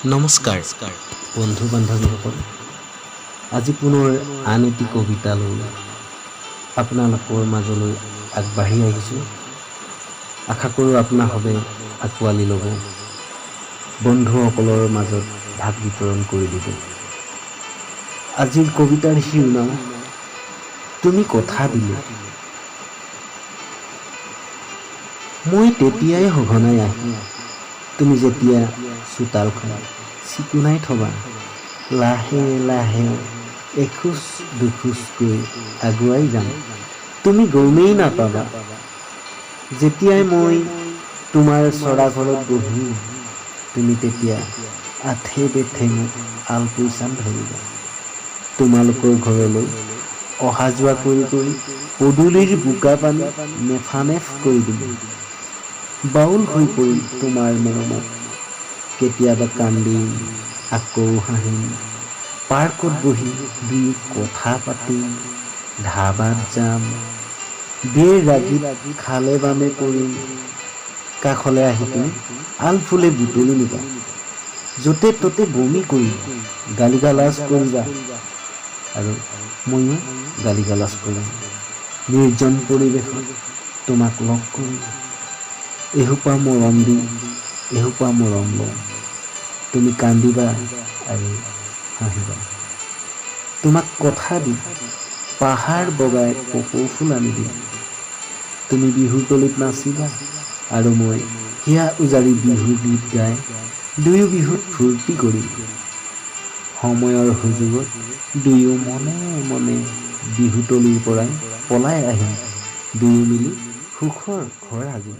নমস্কাৰ বন্ধু বান্ধৱীসকল, আজি পুনৰ আন এটি কবিতা লৈ আপোনালোকৰ মাজলৈ আগবাঢ়ি আহিছোঁ। আশা কৰোঁ আপোনাসৱে আঁকোৱালি ল'ব, বন্ধুসকলৰ মাজত ভাগ বিতৰণ কৰি দিব। আজিৰ কবিতাৰ শিৰোনাম তুমি কথা দিলে। মই তেতিয়াই সঘনাই আহিম, তুমি যেতিয়া চোতালখন চিকুণাই থবা। লাহে লাহে এখোজ দুখোজকৈ আগুৱাই যাম, তুমি গমেই নাপাবা। যেতিয়াই মই তোমাৰ চৰাঘৰত বহিম, তুমি তেতিয়া আঠে বেঠে মোক আলপৈচান ধৰিবা। তোমালোকৰ ঘৰলৈ অহা যোৱা কৰি কৰি পদূলিৰ বোকা পানী নেফানেফ কৰি দিম। বাউল হৈ পৰিম তোমাৰ মৰমত, কেতিয়াবা কান্দিম আকৌ হাঁহিম। পাৰ্কত বহি দুয়ো কথা পাতিম, ধাবাত যাম, বেৰ ৰাগিত খালে বামে পৰিম। কাষলৈ আহি তুমি আলফুলে বুটলি নিবা, য'তে ত'তে বমি কৰিবা, গালি গালাজ কৰিবা আৰু ময়ো গালি গালাজ কৰিম। নিৰ্জন পৰিৱেশত তোমাক লগ কৰিম, এসোপা মৰম দি এসোপা মৰম ল'ম। তুমি কান্দিবা আৰু হাঁহিবা। তোমাক কথা দি পাহাৰ বগাই কপৌ ফুল আনি দিম। তুমি বিহুৰ তলিত নাচিবা আৰু মই হিয়া উজাৰি বিহু গীত গাই দুয়ো বিহুত ফূৰ্তি কৰিম। সময়ৰ সুযোগত দুয়ো মনে মনে বিহুতলিৰ পৰাই পলাই আহিম, দুয়ো মিলি সুখৰ ঘৰ সাজিম।